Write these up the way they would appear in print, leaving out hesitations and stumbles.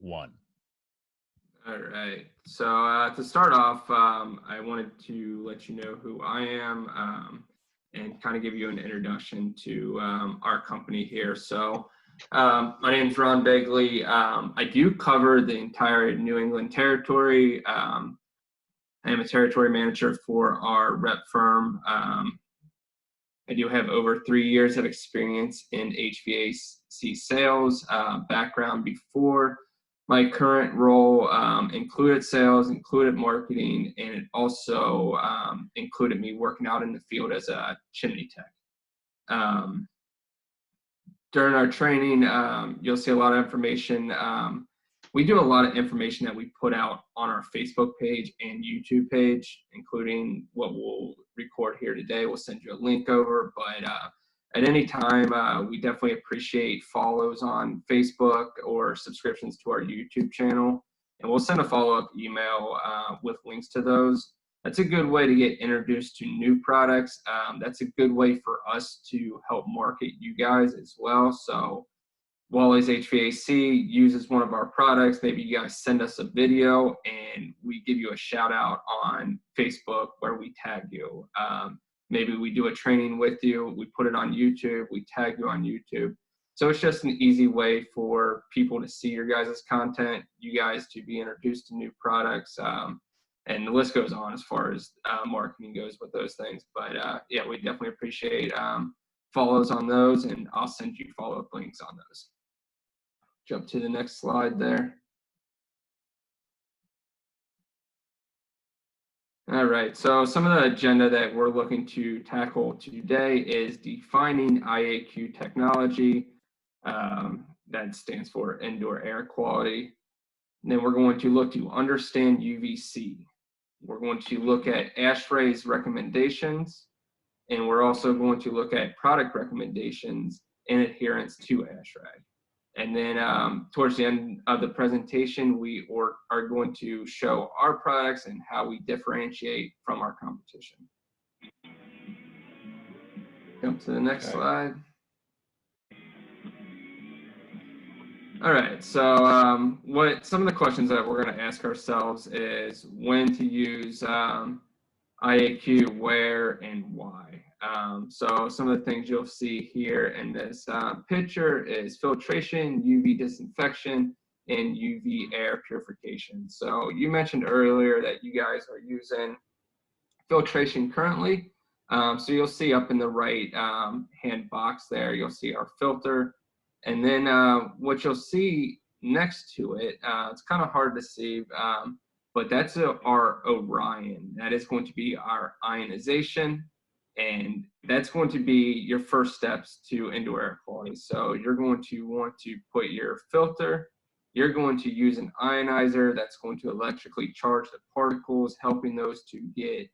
1. All right. So to start off, I wanted to let you know who I am and kind of give you an introduction to our company here. So my name is Ron Begley. I do cover the entire New England territory. I am a territory manager for our rep firm. I do have over 3 years of experience in HVAC sales, background before my current role included sales, included marketing, and it also included me working out in the field as a chimney tech. During our training, you'll see a lot of information. We do a lot of information that we put out on our Facebook page and YouTube page, including what we'll record here today. We'll send you a link over, but at any time, we definitely appreciate follows on Facebook or subscriptions to our YouTube channel. And we'll send a follow-up email with links to those. That's a good way to get introduced to new products. That's a good way for us to help market you guys as well. So Walley's HVAC uses one of our products. Maybe you guys send us a video and we give you a shout out on Facebook where we tag you. Maybe we do a training with you, we put it on YouTube, we tag you on YouTube. So it's just an easy way for people to see your guys' content, you guys to be introduced to new products, and the list goes on as far as marketing goes with those things. But yeah, we definitely appreciate follows on those, and I'll send you follow-up links on those. Jump to the next slide there. All right, so some of the agenda that we're looking to tackle today is defining IAQ technology. That stands for indoor air quality. And then we're going to look to understand UVC. We're going to look at ASHRAE's recommendations, and we're also going to look at product recommendations and adherence to ASHRAE. And then towards the end of the presentation, we are going to show our products and how we differentiate from our competition. Jump to the next slide. All right, so what some of the questions that we're going to ask ourselves is when to use IAQ, where, and why. So some of the things you'll see here in this picture is filtration, UV disinfection, and UV air purification. So you mentioned earlier that you guys are using filtration currently. So you'll see up in the right hand box there, you'll see our filter. And then what you'll see next to it, it's kind of hard to see, but that's our Orion. That is going to be our ionization, and that's going to be your first steps to indoor air quality. So you're going to want to put your filter, you're going to use an ionizer that's going to electrically charge the particles, helping those to get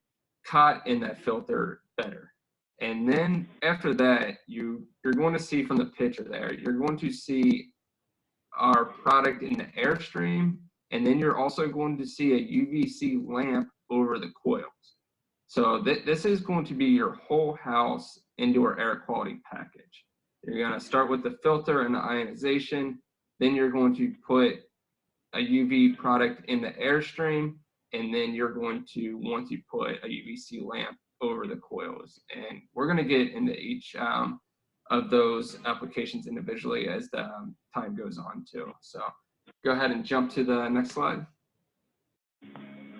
caught in that filter better. And then after that, you're going to see from the picture there, you're going to see our product in the airstream, and then you're also going to see a UVC lamp over the coils. So this is going to be your whole house indoor air quality package. You're going to start with the filter and the ionization, then you're going to put a UV product in the airstream, and then you're going to want to put a UVC lamp over the coils. And we're going to get into each of those applications individually as the time goes on too. So go ahead and jump to the next slide.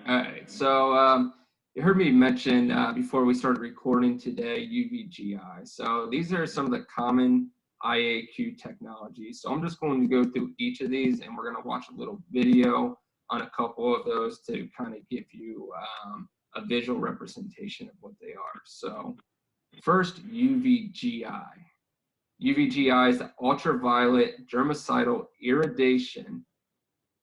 All right, so you heard me mention before we started recording today UVGI. So these are some of the common IAQ technologies. So I'm just going to go through each of these, and we're going to watch a little video on a couple of those to kind of give you a visual representation of what they are. So first, UVGI. UVGI is the ultraviolet germicidal irradiation,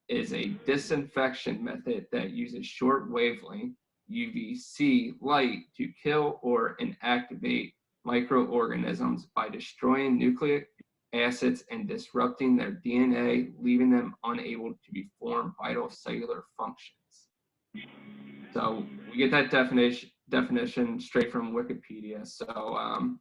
is a disinfection method that uses short wavelength UVC light to kill or inactivate microorganisms by destroying nucleic acids and disrupting their DNA, leaving them unable to perform vital cellular functions. So we get that definition straight from Wikipedia. So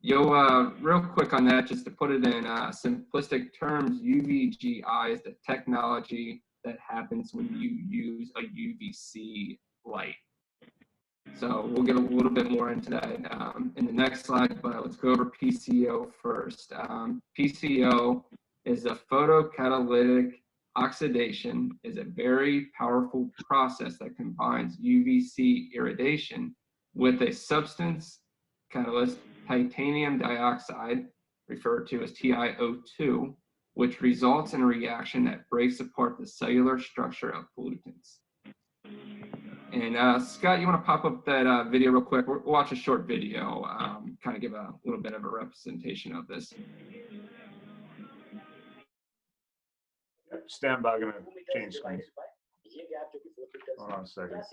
You'll, real quick on that, just to put it in simplistic terms, UVGI is the technology that happens when you use a UVC light. So we'll get a little bit more into that in the next slide, but let's go over PCO first. PCO is a photocatalytic oxidation, is a very powerful process that combines UVC irradiation with a substance catalyst, titanium dioxide, referred to as TiO2, which results in a reaction that breaks apart the cellular structure of pollutants. And Scott, you want to pop up that video real quick? We'll watch a short video, kind of give a little bit of a representation of this. Stand by, going to change screen. Hold on a second.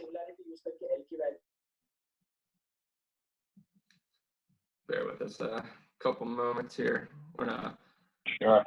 Bear with us a couple moments here. We're gonna. Sure.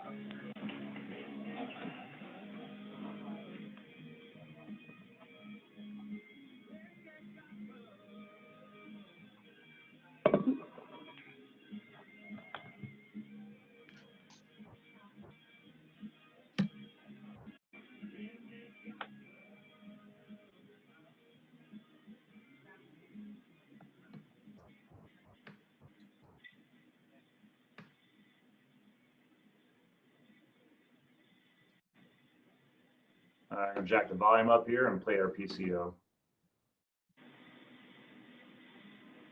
I'm going to jack the volume up here and play our PCO.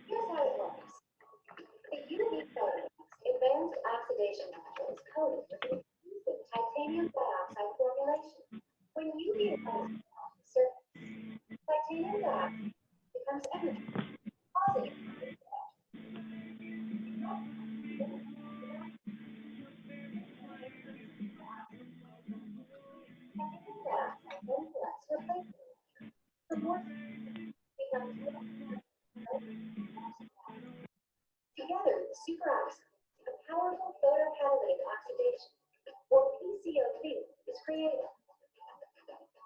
Here's how it works. The UV photomask advanced oxidation module is coated with an titanium dioxide formulation. When UV exposure surface, titanium dioxide becomes energy, causing it to be together, the superoxide, a powerful photocatalytic oxidation, or PCO2, is created.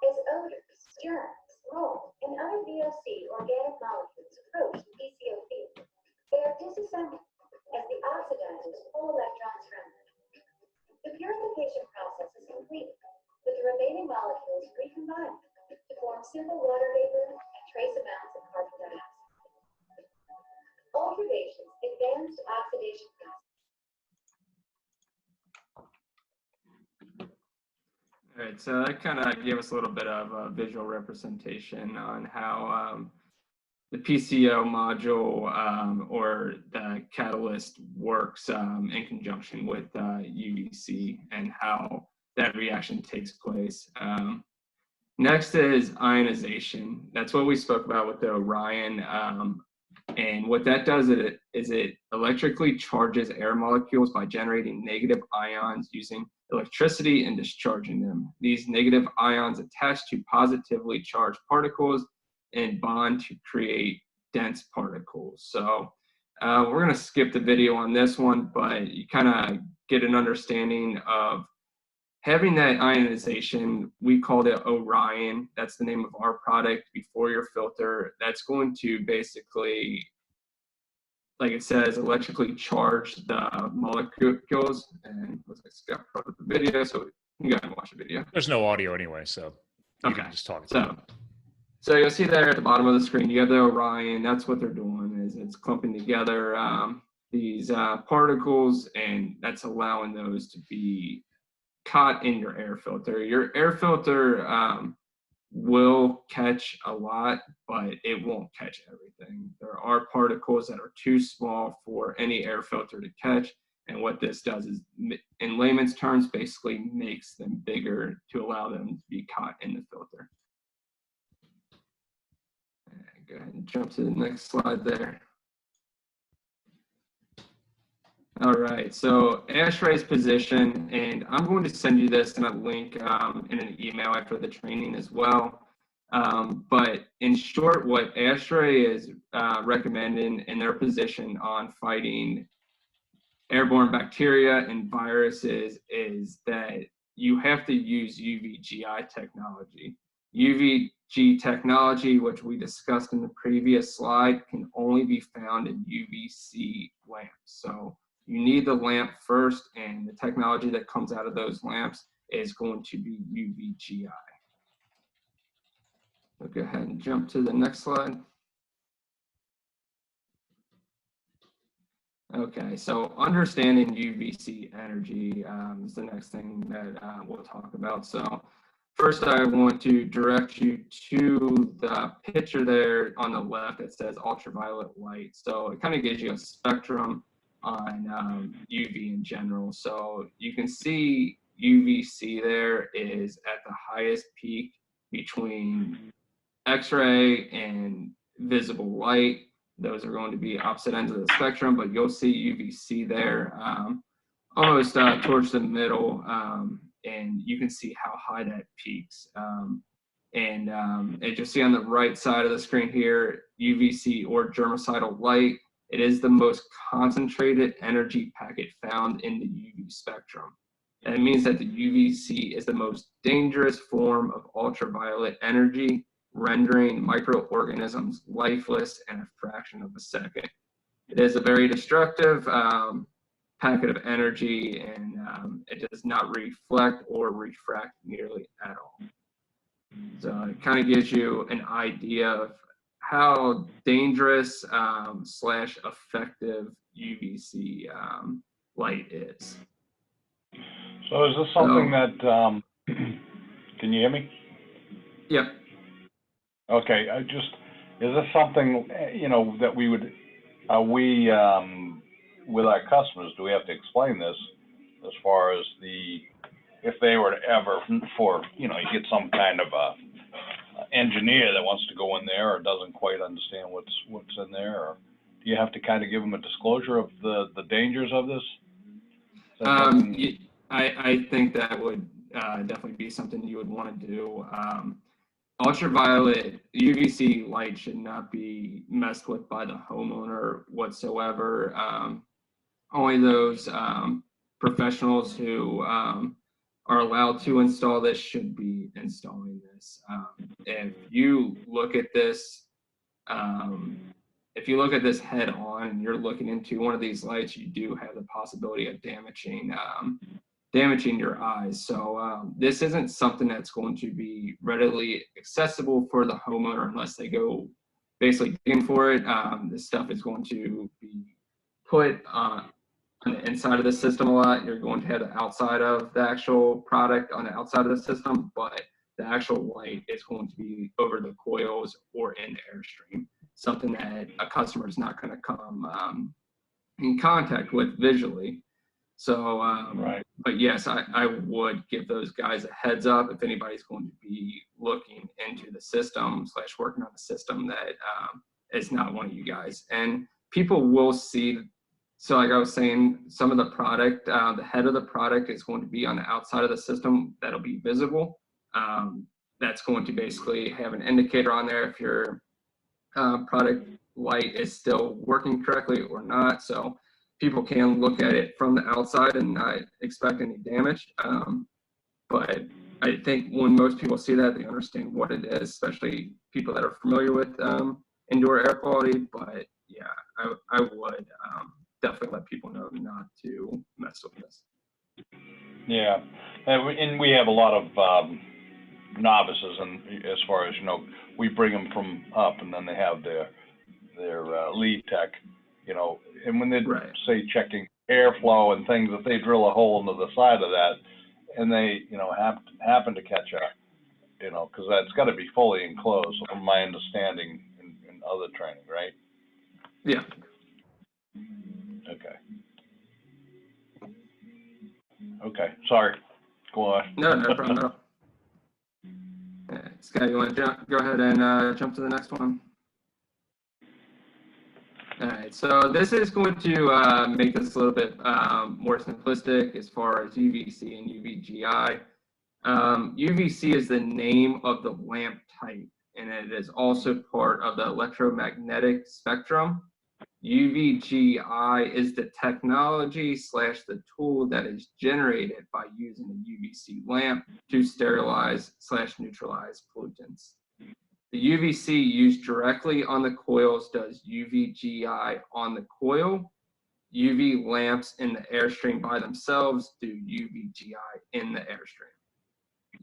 As odors, germs, mold, and other VOC organic molecules approach the PCO2, they are disassembled as the oxidizers pull electrons from them. The purification process is completed, with the remaining molecules recombined to form simple water vapor and trace amounts of carbon dioxide. Ultravation's advanced oxidation process. All right, so that kind of gave us a little bit of a visual representation on how the PCO module or the catalyst works in conjunction with UVC and how that reaction takes place. Next is ionization. That's what we spoke about with the Orion. And what that does is it electrically charges air molecules by generating negative ions using electricity and discharging them. These negative ions attach to positively charged particles and bond to create dense particles. So we're going to skip the video on this one, but you kind of get an understanding of having that ionization. We called it Orion. That's the name of our product before your filter. That's going to basically, like it says, electrically charge the molecules. And looks like Scott brought up the video, so you guys can watch the video. There's no audio anyway, so you can just talk. So you'll see there at the bottom of the screen, you have the Orion. That's what they're doing, is it's clumping together these particles, and that's allowing those to be caught in your air filter. Your air filter will catch a lot, but it won't catch everything. There are particles that are too small for any air filter to catch, and what this does is, in layman's terms, basically makes them bigger to allow them to be caught in the filter. Go ahead and jump to the next slide there. All right, so ASHRAE's position, and I'm going to send you this in a link in an email after the training as well. But in short, what ASHRAE is recommending in their position on fighting airborne bacteria and viruses is that you have to use UVGI technology. UVG technology, which we discussed in the previous slide, can only be found in UVC lamps. So you need the lamp first, and the technology that comes out of those lamps is going to be UVGI. We'll go ahead and jump to the next slide. Okay, so understanding UVC energy is the next thing that we'll talk about. So first, I want to direct you to the picture there on the left that says ultraviolet light. So it kind of gives you a spectrum on UV in general. So you can see UVC there is at the highest peak between X-ray and visible light. Those are going to be opposite ends of the spectrum, but you'll see UVC there almost towards the middle, and you can see how high that peaks. And you'll see on the right side of the screen here, UVC or germicidal light. It is the most concentrated energy packet found in the UV spectrum. And it means that the UVC is the most dangerous form of ultraviolet energy, rendering microorganisms lifeless in a fraction of a second. It is a very destructive packet of energy, and it does not reflect or refract nearly at all. So it kind of gives you an idea of how dangerous slash effective UVC light is. So is this something that, can you hear me? Yep. Okay, is this something, you know, that we would, with our customers, do we have to explain this as far as if they were to ever, you know, you get some kind of a engineer that wants to go in there or doesn't quite understand what's in there, or do you have to kind of give them a disclosure of the dangers of this? I think that would definitely be something you would want to do. Ultraviolet UVC light should not be messed with by the homeowner whatsoever. Only those professionals who are allowed to install this should be installing this. If you look at this, head on and you're looking into one of these lights, you do have the possibility of damaging your eyes. So this isn't something that's going to be readily accessible for the homeowner unless they go basically digging for it. This stuff is going to be put on the inside of the system a lot. You're going to have the outside of the actual product on the outside of the system, but the actual light is going to be over the coils or in the airstream, something that a customer is not going to come in contact with visually. So, right. But yes, I would give those guys a heads up if anybody's going to be looking into the system / working on the system that is not one of you guys. And people will see, so like I was saying, some of the product, the head of the product is going to be on the outside of the system that'll be visible. That's going to basically have an indicator on there if your product light is still working correctly or not. So people can look at it from the outside and not expect any damage. But I think when most people see that, they understand what it is, especially people that are familiar with indoor air quality. But yeah, I would definitely let people know not to mess with this. Yeah, and we have a lot of novices, and as far as, you know, we bring them from up, and then they have their lead tech, you know, and when they say checking airflow and things, if they drill a hole into the side of that and they, you know, happen to catch a, you know, because that's got to be fully enclosed from my understanding in other training, right? Yeah. Okay, sorry, go on. No problem at all. Scott, you want to go ahead and jump to the next one? All right, so this is going to make this a little bit more simplistic as far as UVC and UVGI. UVC is the name of the lamp type, and it is also part of the electromagnetic spectrum. UVGI is the technology / the tool that is generated by using a UVC lamp to sterilize / neutralize pollutants. The UVC used directly on the coils does UVGI on the coil. UV lamps in the airstream by themselves do UVGI in the airstream.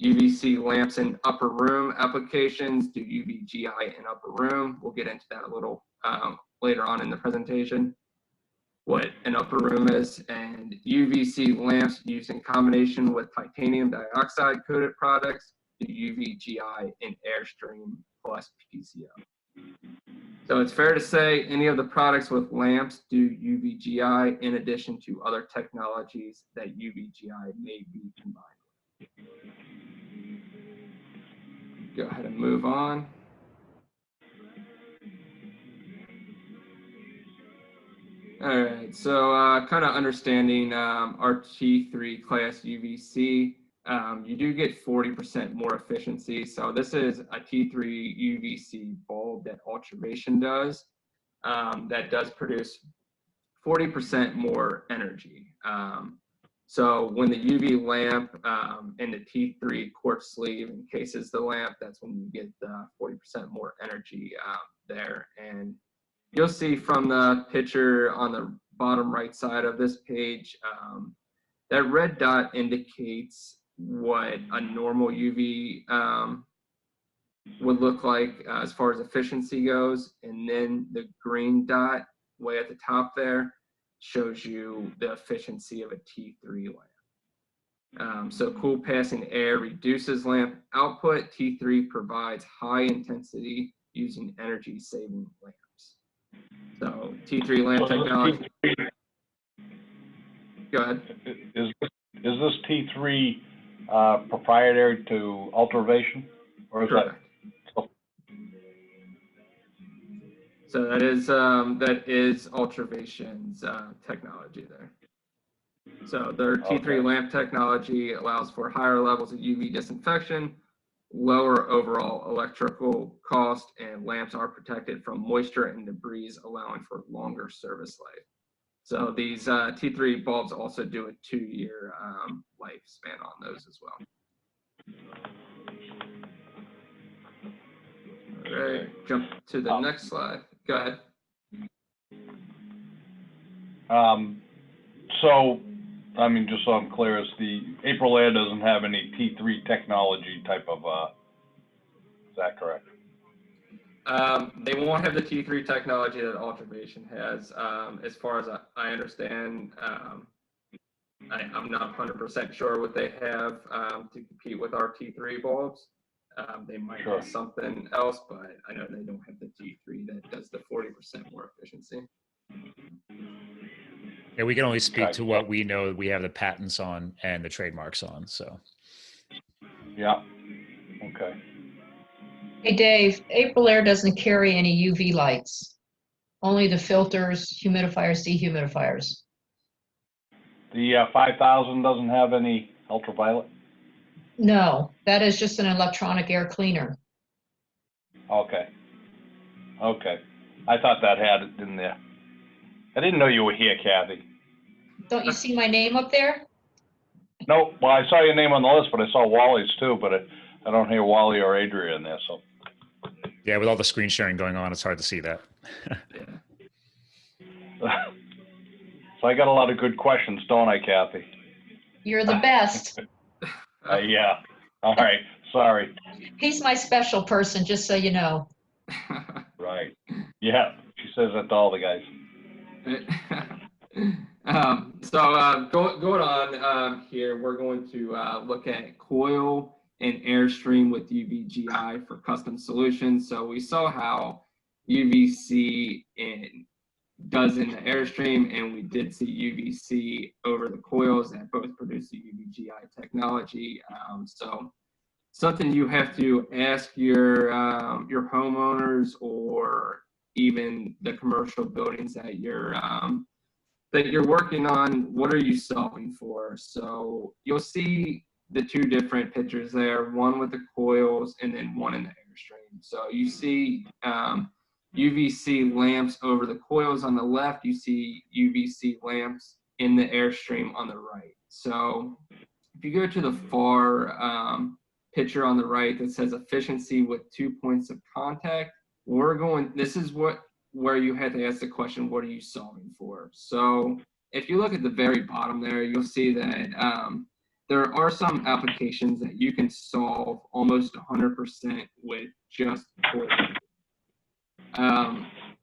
UVC lamps in upper room applications do UVGI in upper room. We'll get into that a little later on in the presentation, what an upper room is. And UVC lamps used in combination with titanium dioxide coated products do UVGI in airstream plus PCO. So it's fair to say any of the products with lamps do UVGI in addition to other technologies that UVGI may be combined with. Go ahead and move on. All right, so kind of understanding our T3 class UVC, you do get 40% more efficiency. So this is a T3 UVC bulb that Ultravation does, that does produce 40% more energy. So when the UV lamp and the T3 quartz sleeve encases the lamp, that's when you get the 40% more energy there. And you'll see from the picture on the bottom right side of this page, that red dot indicates what a normal UV would look like as far as efficiency goes. And then the green dot way at the top there shows you the efficiency of a T3 lamp. So cool passing air reduces lamp output. T3 provides high intensity using energy saving lamps. So T3 lamp technology. Go ahead. Is this T3 proprietary to Ultravation, or is Correct. So that is Ultravation's technology there. So their T3 lamp technology allows for higher levels of UV disinfection, lower overall electrical cost, and lamps are protected from moisture and debris, allowing for longer service life. So these T3 bulbs also do a 2-year lifespan on those as well. All right, jump to the next slide. Go ahead. So, I mean, just so I'm clear, is the April Air doesn't have any T3 technology type of, is that correct? They won't have the T3 technology that Ultravation has. As far as I understand, I'm not 100% sure what they have to compete with our T3 bulbs. They might have something else, but I know they don't have the T3 that does the 40% more efficiency. Yeah, we can only speak to what we know we have the patents on and the trademarks on, so. Yeah, okay. Hey, Dave, April Air doesn't carry any UV lights, only the filters, humidifiers, dehumidifiers. The 5000 doesn't have any ultraviolet? No, that is just an electronic air cleaner. Okay. Okay. I thought that had it in there. I didn't know you were here, Kathy. Don't you see my name up there? No, well, I saw your name on the list, but I saw Wally's too, but I don't hear Walley or Adria in there, so. Yeah, with all the screen sharing going on, it's hard to see that. So I got a lot of good questions, don't I, Kathy? You're the best. Yeah. All right. Sorry. He's my special person, just so you know. Right. Yeah. She says that to all the guys. Going on here, we're going to look at coil and airstream with UVGI for custom solutions. So we saw how UVC does in the airstream, and we did see UVC over the coils that both produce the UVGI technology. So something you have to ask your homeowners or even the commercial buildings that you're working on, what are you solving for? So you'll see the two different pictures there, one with the coils and then one in the airstream. So you see UVC lamps over the coils on the left. You see UVC lamps in the airstream on the right. So if you go to the far picture on the right that says efficiency with 2 points of contact, this is where you had to ask the question, what are you solving for? So if you look at the very bottom there, you'll see that there are some applications that you can solve almost 100% with just coil.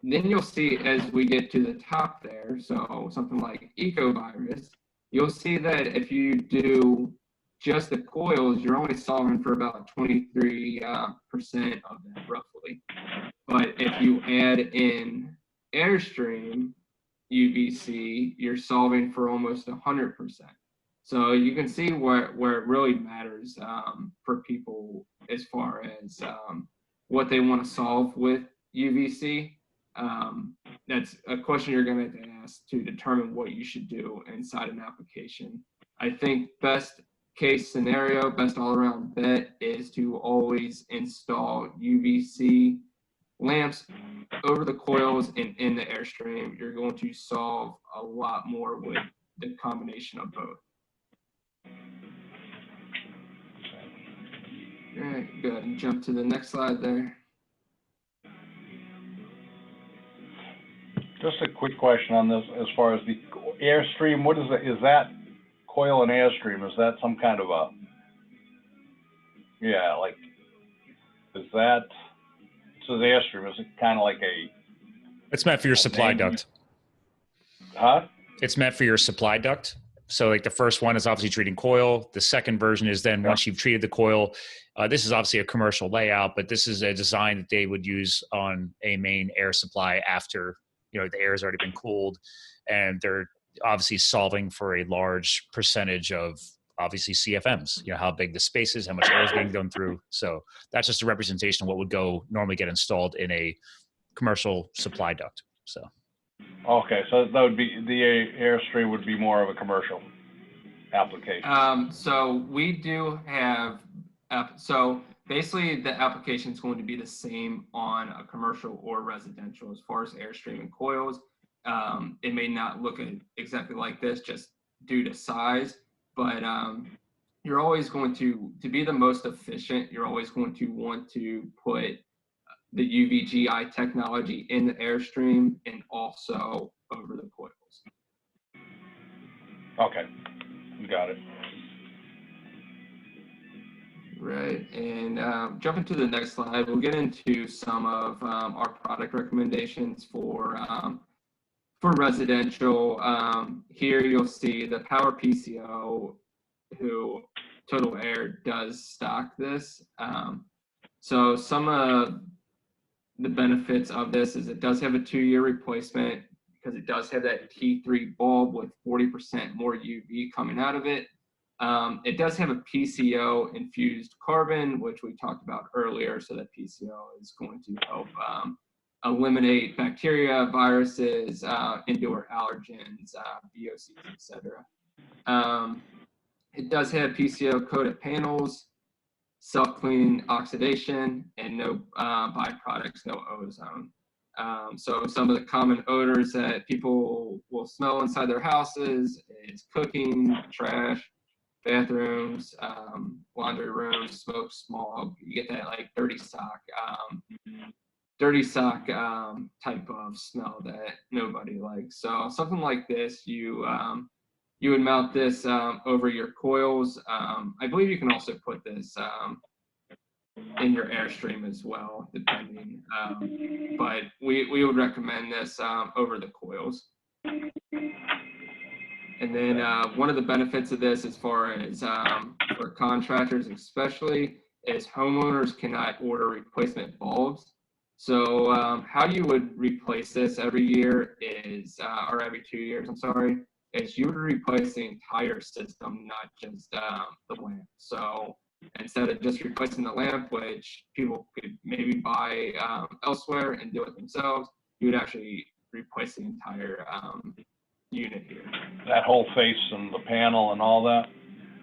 Then you'll see as we get to the top there, so something like ecovirus, you'll see that if you do just the coils, you're only solving for about 23% of that roughly. But if you add in airstream UVC, you're solving for almost 100%. So you can see where it really matters for people as far as what they want to solve with UVC. That's a question you're going to have to ask to determine what you should do inside an application. I think best case scenario, best all-around bet is to always install UVC lamps over the coils and in the airstream. You're going to solve a lot more with the combination of both. All right, go ahead and jump to the next slide there. Just a quick question on this, as far as the airstream, what is it? Is that coil and airstream? Is that some kind of a, yeah, like, is that, so the airstream, is it kind of like a? It's meant for your supply duct. Huh? It's meant for your supply duct. So like the first one is obviously treating coil. The second version is then once you've treated the coil, this is obviously a commercial layout, but this is a design that they would use on a main air supply after, you know, the air has already been cooled, and they're obviously solving for a large percentage of obviously CFMs, you know, how big the space is, how much air is being done through. So that's just a representation of what would normally get installed in a commercial supply duct. So. Okay, so that would be, the airstream would be more of a commercial application. So we do have, so basically the application is going to be the same on a commercial or residential as far as airstream and coils. It may not look exactly like this just due to size, but you're always going to be the most efficient, you're always going to want to put the UVGI technology in the airstream and also over the coils. Okay, got it. Right, and jumping to the next slide, we'll get into some of our product recommendations for residential. Here you'll see the Power PCO, who Total Air does stock this. So some of the benefits of this is it does have a 2-year replacement because it does have that T3 bulb with 40% more UV coming out of it. It does have a PCO infused carbon, which we talked about earlier. So that PCO is going to help eliminate bacteria, viruses, indoor allergens, VOCs, etc. It does have PCO coated panels, self-cleaning oxidation, and no byproducts, no ozone. So some of the common odors that people will smell inside their houses is cooking, trash, bathrooms, laundry rooms, smoke, smog. You get that like dirty sock type of smell that nobody likes. So something like this, you would mount this over your coils. I believe you can also put this in your airstream as well, depending. But we would recommend this over the coils. And then one of the benefits of this, as far as for contractors especially, is homeowners cannot order replacement bulbs. So how you would replace this every year is, or every 2 years, I'm sorry, is you would replace the entire system, not just the lamp. So instead of just replacing the lamp, which people could maybe buy elsewhere and do it themselves, you would actually replace the entire unit here. That whole face and the panel and all that?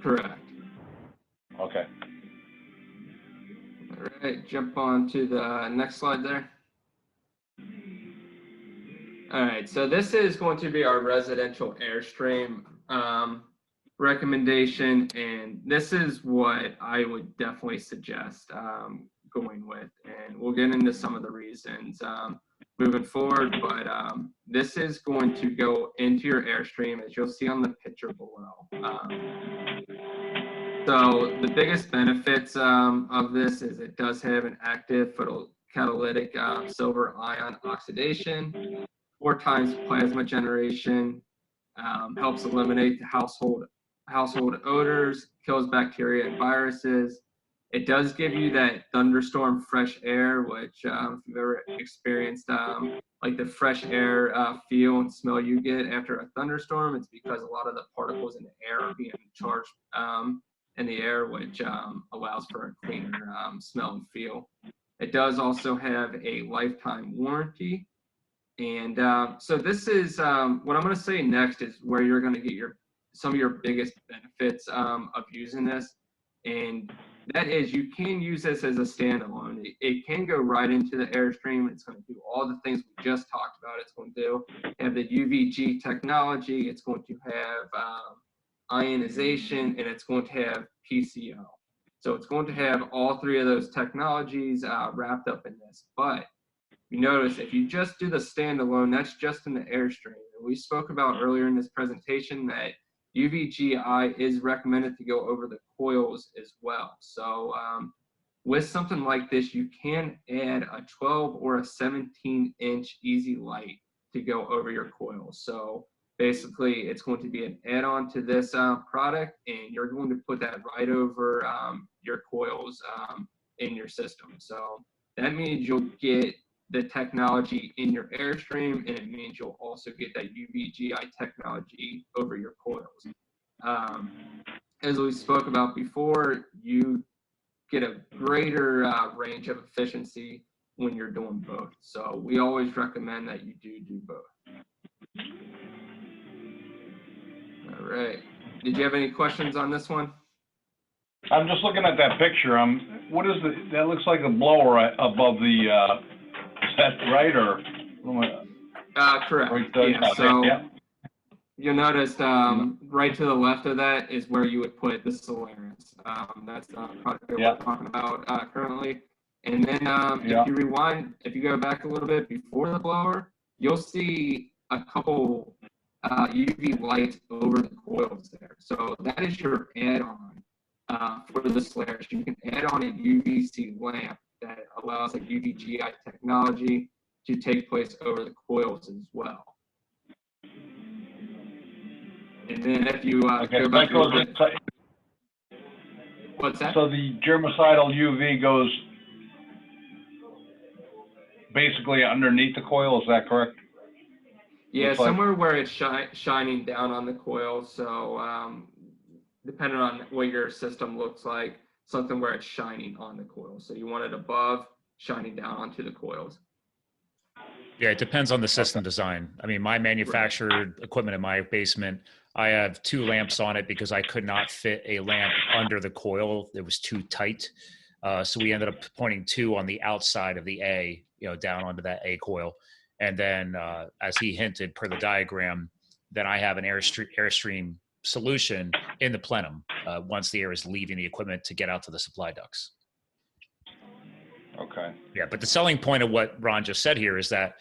Correct. Okay. All right, jump on to the next slide there. All right, so this is going to be our residential Airstream recommendation, and this is what I would definitely suggest going with, and we'll get into some of the reasons moving forward, but this is going to go into your Airstream, as you'll see on the picture below. So the biggest benefits of this is it does have an active photocatalytic silver ion oxidation, 4 times plasma generation, helps eliminate the household odors, kills bacteria and viruses. It does give you that thunderstorm fresh air, which if you've ever experienced like the fresh air feel and smell you get after a thunderstorm, it's because a lot of the particles in the air are being charged in the air, which allows for a cleaner smell and feel. It does also have a lifetime warranty. And so this is what I'm going to say next is where you're going to get some of your biggest benefits of using this. And that is you can use this as a standalone. It can go right into the Airstream. It's going to do all the things we just talked about. It's going to have the UVG technology. It's going to have ionization, and it's going to have PCO. So it's going to have all 3 of those technologies wrapped up in this. But you notice if you just do the standalone, that's just in the Airstream. And we spoke about earlier in this presentation that UVGI is recommended to go over the coils as well. So with something like this, you can add a 12 or a 17-inch easy light to go over your coils. So basically, it's going to be an add-on to this product, and you're going to put that right over your coils in your system. So that means you'll get the technology in your Airstream, and it means you'll also get that UVGI technology over your coils. As we spoke about before, you get a greater range of efficiency when you're doing both. So we always recommend that you do both. All right. Did you have any questions on this one? I'm just looking at that picture. What is that looks like a blower above the, is that right or? Correct. Right, Yeah. So yeah. you'll notice right to the left of that is where you would put the Solaris. That's the product that we're talking about currently. And then if you rewind, if you go back a little bit before the blower, you'll see a couple UV lights over the coils there. So that is your add-on for the Solaris. You can add on a UVC lamp that allows like UVGI technology to take place over the coils as well. And then if you go back a little bit, what's that? So the germicidal UV goes basically underneath the coil, is that correct? Yeah, Looks somewhere where it's shining down on the coil. So depending on what your system looks like, something where it's shining on the coil. So you want it above, shining down onto the coils. Yeah, it depends on the system design. I mean, my manufactured equipment in my basement, I have 2 lamps on it because I could not fit a lamp under the coil. It was too tight. So we ended up pointing 2 on the outside of the A, down onto that A coil. And then as he hinted per the diagram, then I have an Airstream solution in the plenum once the air is leaving the equipment to get out to the supply ducts. Okay. Yeah, but the selling point of what Ron just said here is that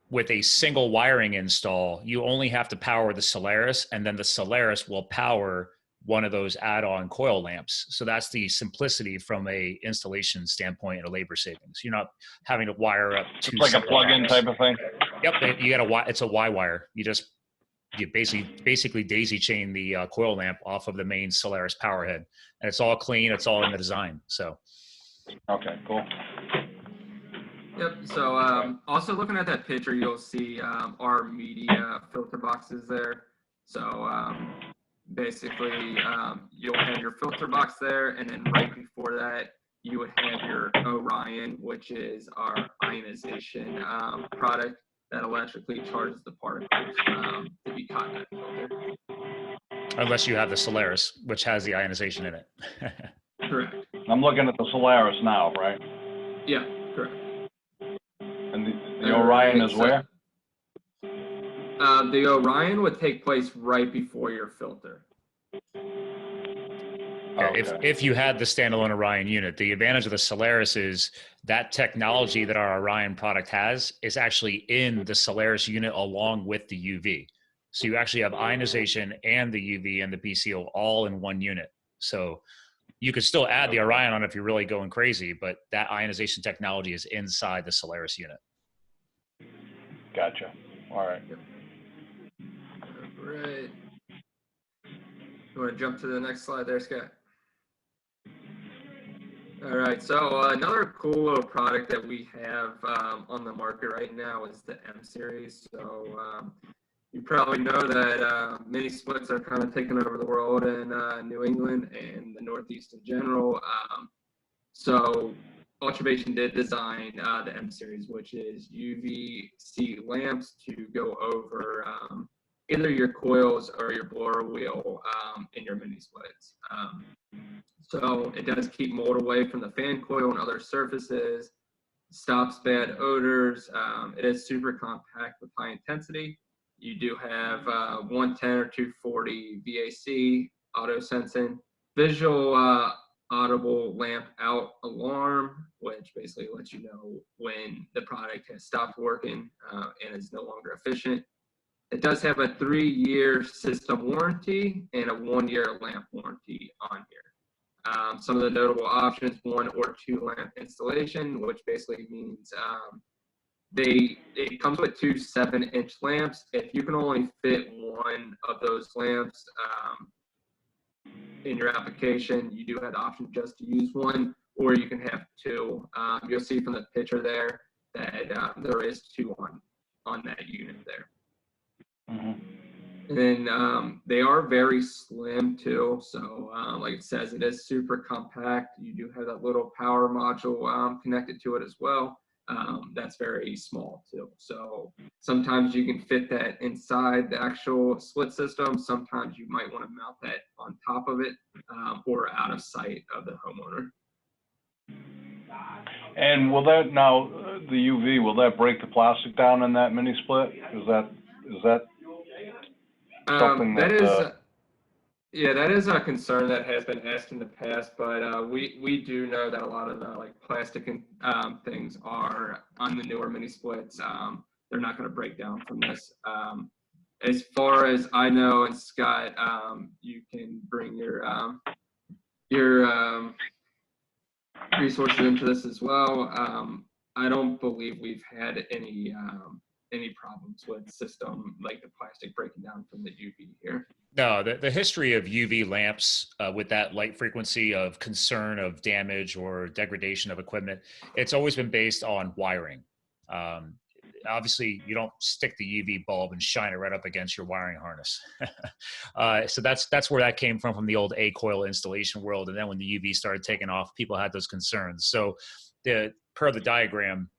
with a single wiring install, you only have to power the Solaris, and then the Solaris will power one of those add-on coil lamps. So that's the simplicity from a installation standpoint and a labor savings. You're not having to wire up 2 It's like a plug-in type of thing? Yep, you got it's a Y wire. You basically daisy chain the coil lamp off of the main Solaris power head, and it's all clean. It's all in the design. So. Okay, cool. Yep. So also looking at that picture, you'll see our media filter boxes there. So basically, you'll have your filter box there, and then right before that, you would have your Orion, which is our ionization product that electrically charges the particles to be caught in that filter. Unless you have the Solaris, which has the ionization in it. Correct. I'm looking at the Solaris now, right? Yeah, correct. And the Orion is where? The Orion would take place right before your filter. Okay. Okay. If you had the standalone Orion unit, the advantage of the Solaris is that technology that our Orion product has is actually in the Solaris unit along with the UV. So you actually have ionization and the UV and the PCO all in one unit. So you could still add the Orion on if you're really going crazy, but that ionization technology is inside the Solaris unit. Gotcha. All right. All right. You want to jump to the next slide there, Scott? All right, so another cool little product that we have on the market right now is the M series. So you probably know that mini splits are kind of taking over the world in New England and the Northeast in general. So Ultravation did design the M series, which is UVC lamps to go over either your coils or your blower wheel in your mini splits. So it does keep mold away from the fan coil and other surfaces, stops bad odors. It is super compact with high intensity. You do have 110 or 240 VAC, auto sensing, visual audible lamp out alarm, which basically lets you know when the product has stopped working and is no longer efficient. It does have a 3-year system warranty and a 1-year lamp warranty on here. Some of the notable options, 1 or 2 lamp installation, which basically means it comes with 2 7-inch lamps. If you can only fit 1 of those lamps in your application, you do have the option just to use 1, or you can have 2. You'll see from the picture there that there is 2 on that unit there. Mm-hmm. And then they are very slim too. So like it says, it is super compact. You do have that little power module connected to it as well. That's very small too. So sometimes you can fit that inside the actual split system. Sometimes you might want to mount that on top of it or out of sight of the homeowner. And will that now, the UV, will that break the plastic down in that mini split? Is that something that that, is, yeah, that is a concern that has been asked in the past, but we do know that a lot of the like plastic and things are on the newer mini splits. They're not going to break down from this. As far as I know, and Scott, you can bring your resources into this as well. I don't believe we've had any problems with system like the plastic breaking down from the UV here. No, the history of UV lamps with that light frequency of concern of damage or degradation of equipment, it's always been based on wiring. Obviously, you don't stick the UV bulb and shine it right up against your wiring harness. So that's where that came from the old coil installation world. And then when the UV started taking off, people had those concerns. So per the diagram,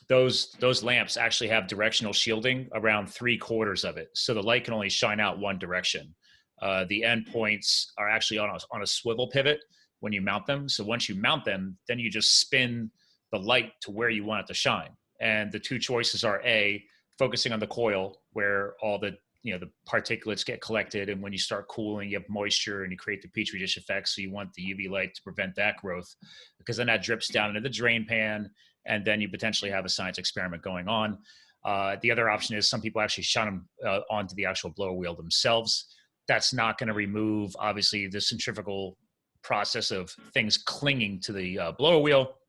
those lamps actually have directional shielding around 3/4 of it. So the light can only shine out one direction. The end points are actually on a swivel pivot when you mount them. So once you mount them, then you just spin the light to where you want it to shine. And the 2 choices are A, focusing on the coil where all the particulates get collected. And when you start cooling, you have moisture and you create the Petri dish effect. So you want the UV light to prevent that growth, because then that drips down into the drain pan. And then you potentially have a science experiment going on. The other option is some people actually shine them onto the actual blower wheel themselves. That's not going to remove, obviously, the centrifugal process of things clinging to the blower wheel.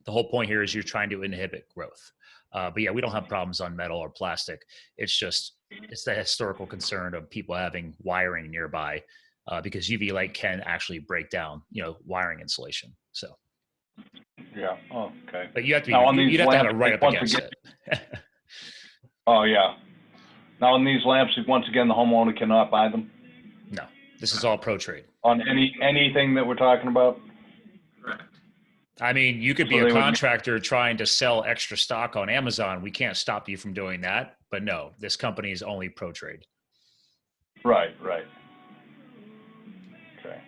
The whole point here is you're trying to inhibit growth. But yeah, we don't have problems on metal or plastic. It's the historical concern of people having wiring nearby because UV light can actually break down, wiring insulation. So. yeah, oh, okay. But you have to Now, you'd have to have it right up against it. Oh, yeah. Now, on these lamps, once again, the homeowner cannot buy them? No, this is all pro trade. On anything that we're talking about? Correct. I mean, you could be So a contractor trying to sell extra stock on Amazon. We can't stop you from doing that. But no, this company is only pro trade. Right. Okay.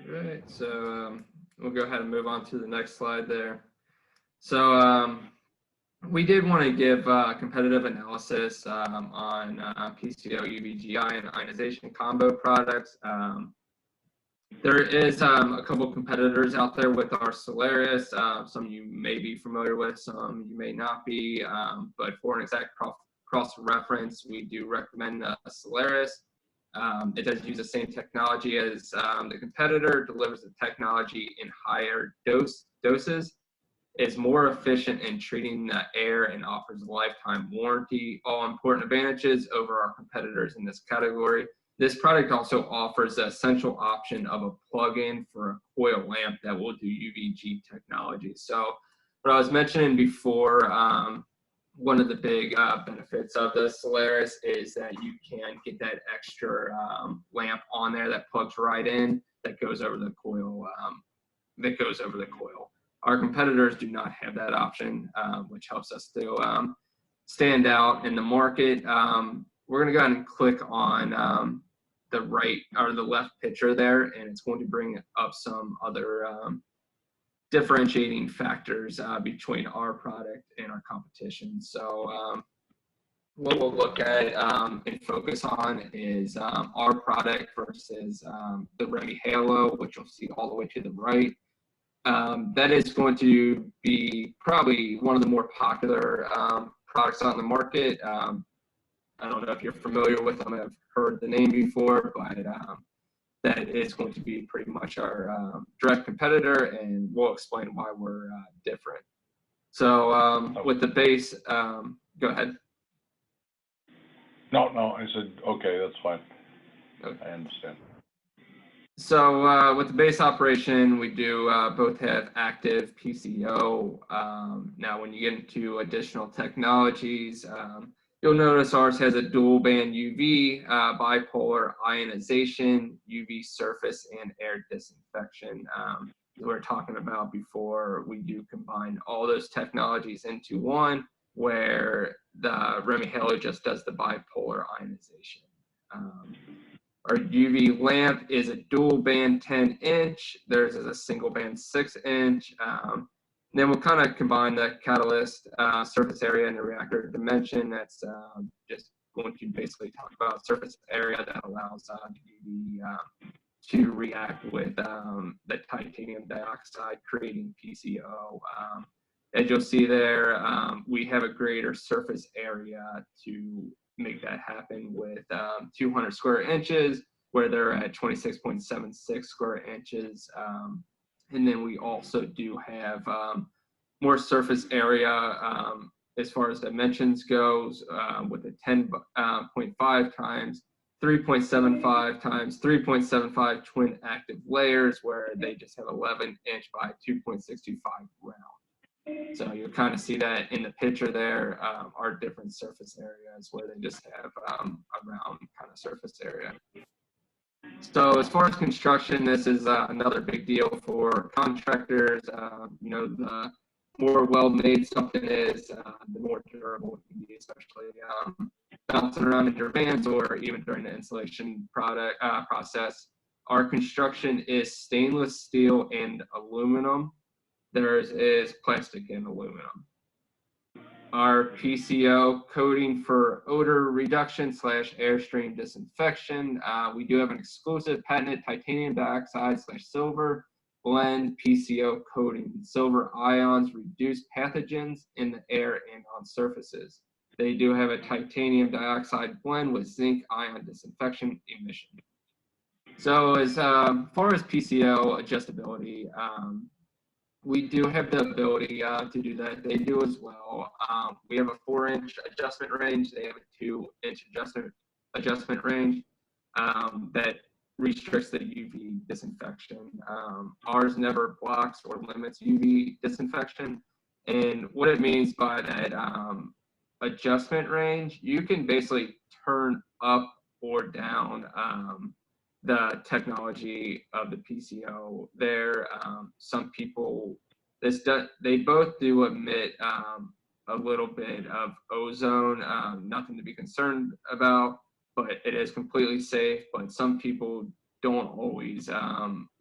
Right, so we'll go ahead and move on to the next slide there. So we did want to give competitive analysis on PCO, UVGI, and ionization combo products. There is a couple competitors out there with our Solaris. Some you may be familiar with, some you may not be. But for an exact cross-reference, we do recommend Solaris. It does use the same technology as the competitor, delivers the technology in higher doses, is more efficient in treating the air, and offers a lifetime warranty. All important advantages over our competitors in this category. This product also offers the essential option of a plug-in for a coil lamp that will do UVG technology. So what I was mentioning before, one of the big benefits of the Solaris is that you can get that extra lamp on there that plugs right in, that goes over the coil. Our competitors do not have that option, which helps us to stand out in the market. We're going to go ahead and click on the right or the left picture there, and it's going to bring up some other differentiating factors between our product and our competition. So what we'll look at and focus on is our product versus the Remy Halo, which you'll see all the way to the right. That is going to be probably one of the more popular products on the market. I don't know if you're familiar with them, I've heard the name before, but that is going to be pretty much our direct competitor, and we'll explain why we're different. So with the base, go ahead. No, I said, okay, that's fine. Okay. I understand. So with the base operation, we do both have active PCO. Now, when you get into additional technologies, you'll notice ours has a dual band UV, bipolar ionization, UV surface, and air disinfection. As we were talking about before, we do combine all those technologies into one, where the Remy Halo just does the bipolar ionization. Our UV lamp is a dual band 10-inch. Theirs is a single band 6-inch. Then we'll kind of combine the catalyst surface area and the reactor dimension. That's just going to basically talk about surface area that allows UV to react with the titanium dioxide, creating PCO. As you'll see there, we have a greater surface area to make that happen with 200 square inches, where they're at 26.76 square inches. And then we also do have more surface area as far as dimensions goes, with a 10.5 times 3.75 times 3.75 twin active layers, where they just have 11-inch by 2.65 round. So you'll kind of see that in the picture there, our different surface areas, where they just have a round kind of surface area. So as far as construction, this is another big deal for contractors. You know, the more well-made something is, the more durable it can be, especially bouncing around in your vans or even during the installation process. Our construction is stainless steel and aluminum. Theirs is plastic and aluminum. Our PCO coating for odor reduction / airstream disinfection. We do have an exclusive patented titanium dioxide / silver blend PCO coating. Silver ions reduce pathogens in the air and on surfaces. They do have a titanium dioxide blend with zinc ion disinfection emission. So as far as PCO adjustability, we do have the ability to do that. They do as well. We have a 4-inch adjustment range. They have a 2-inch adjustment range that restricts the UV disinfection. Ours never blocks or limits UV disinfection. And what it means by that adjustment range, you can basically turn up or down the technology of the PCO there. Some people, they both do emit a little bit of ozone, nothing to be concerned about, but it is completely safe. But some people don't always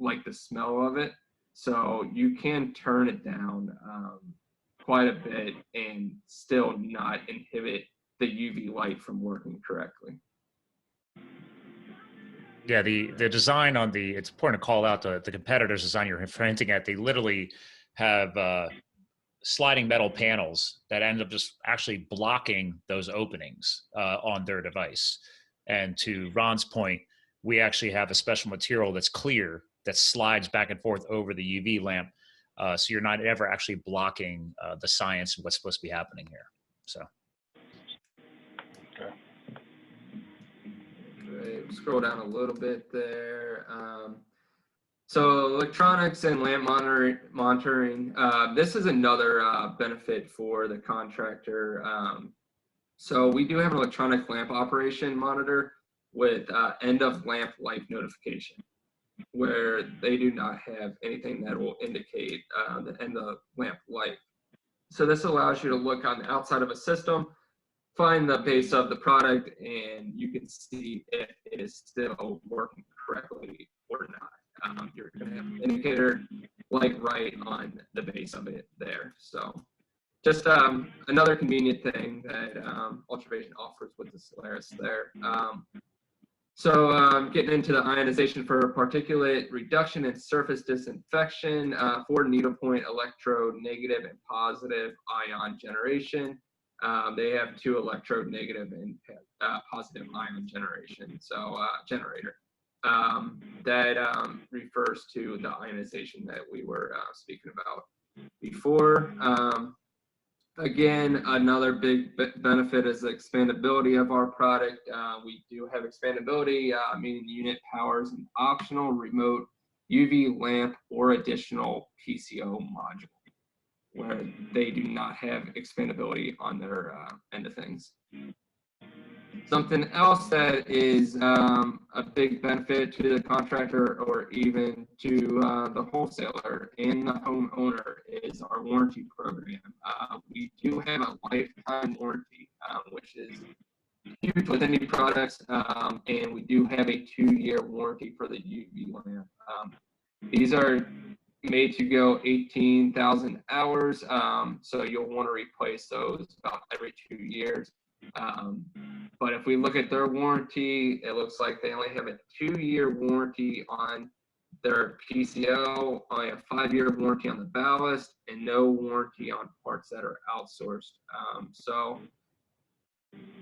like the smell of it. So you can turn it down quite a bit and still not inhibit the UV light from working correctly. Yeah, the design on the, it's important to call out the competitor's design you're hinting at. They literally have sliding metal panels that end up just actually blocking those openings on their device. And to Ron's point, we actually have a special material that's clear that slides back and forth over the UV lamp. So you're not ever actually blocking the science and what's supposed to be happening here. So. Okay. Right, scroll down a little bit there. So electronics and lamp monitoring. This is another benefit for the contractor. So we do have an electronic lamp operation monitor with end of lamp life notification, where they do not have anything that will indicate the end of lamp life. So this allows you to look on the outside of a system, find the base of the product, and you can see if it is still working correctly or not. You're going to have an indicator like right on the base of it there. So just another convenient thing that Ultravation offers with the Solaris there. So getting into the ionization for particulate reduction and surface disinfection for needlepoint electrode negative and positive ion generation. They have 2 electrode negative and positive ion generation, so generator. That refers to the ionization that we were speaking about before. Again, another big benefit is the expandability of our product. We do have expandability, meaning the unit powers an optional remote UV lamp or additional PCO module, where they do not have expandability on their end of things. Something else that is a big benefit to the contractor or even to the wholesaler and the homeowner is our warranty program. We do have a lifetime warranty, which is huge with any products, and we do have a 2-year warranty for the UV lamp. These are made to go 18,000 hours, so you'll want to replace those about every 2 years. But if we look at their warranty, it looks like they only have a 2-year warranty on their PCO, only a 5-year warranty on the ballast, and no warranty on parts that are outsourced. So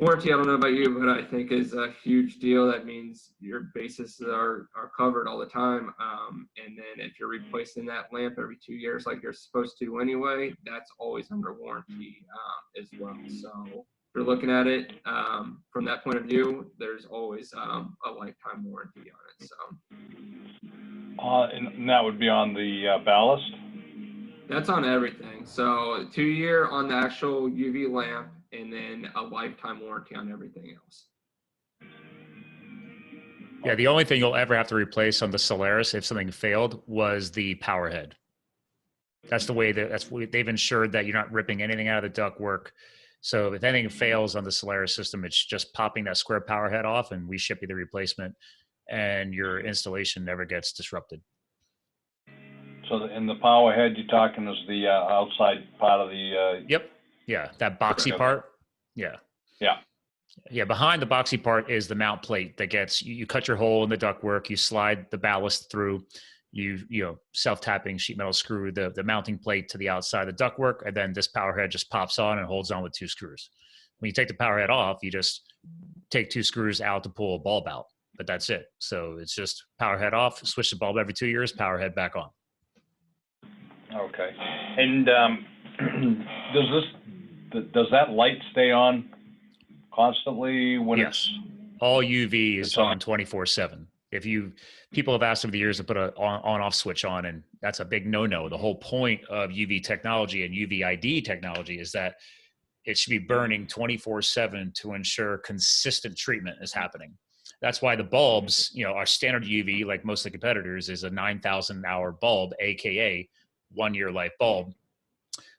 warranty, I don't know about you, but I think is a huge deal. That means your bases are covered all the time. And then if you're replacing that lamp every 2 years like you're supposed to anyway, that's always under warranty as well. So if you're looking at it from that point of view, there's always a lifetime warranty on it. So. And that would be on the ballast? That's on everything. So 2-year on the actual UV lamp, and then a lifetime warranty on everything else. Yeah, the only thing you'll ever have to replace on the Solaris if something failed was the power head. That's the way they've ensured that you're not ripping anything out of the ductwork. So if anything fails on the Solaris system, it's just popping that square power head off, and we ship you the replacement, and your installation never gets disrupted. So in the power head you're talking is the outside part of the... Yep. Yeah, that boxy part. Yeah. Yeah. Yeah, behind the boxy part is the mount plate that gets, you cut your hole in the ductwork, you slide the ballast through, you self-tapping sheet metal screw the mounting plate to the outside of the ductwork, and then this power head just pops on and holds on with 2 screws. When you take the power head off, you just take 2 screws out to pull a bulb out, but that's it. So it's just power head off, switch the bulb every 2 years, power head back on. Okay. And does that light stay on constantly when yes. All UV is on 24/7. People have asked over the years to put a on-off switch on, and that's a big no-no. The whole point of UV technology and UV ID technology is that it should be burning 24/7 to ensure consistent treatment is happening. That's why the bulbs, our standard UV, like most of the competitors, is a 9,000 hour bulb, AKA 1-year life bulb,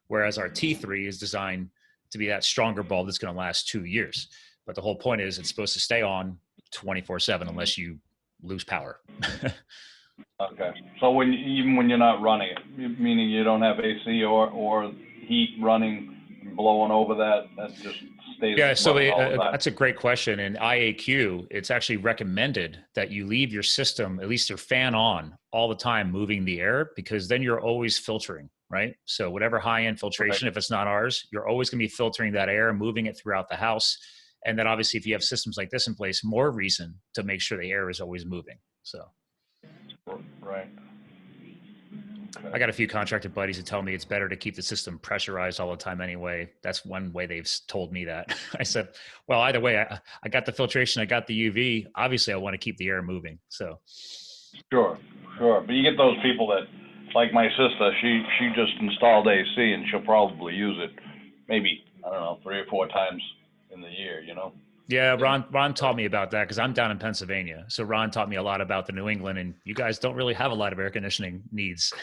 whereas our T3 is designed to be that stronger bulb that's going to last 2 years. But the whole point is it's supposed to stay on 24/7 unless you lose power. Okay. So even when you're not running it, meaning you don't have AC or heat running and blowing over that just stays. Yeah, so running all the time? that's a great question. In IAQ, it's actually recommended that you leave your system, at least your fan on all the time, moving the air, because then you're always filtering, right? So whatever high-end filtration, if it's not ours, you're always going to be filtering that air, moving it throughout the house. And then obviously, if you have systems like this in place, more reason to make sure the air is always moving. So. Right. Okay. I got a few contracted buddies who tell me it's better to keep the system pressurized all the time anyway. That's one way they've told me that. I said, well, either way, I got the filtration, I got the UV. Obviously, I want to keep the air moving. So. Sure. But you get those people that, like my sister, she just installed AC and she'll probably use it maybe, I don't know, 3 or 4 times in the year, you know? Yeah, Ron taught me about that because I'm down in Pennsylvania. So Ron taught me a lot about the New England, and you guys don't really have a lot of air conditioning needs.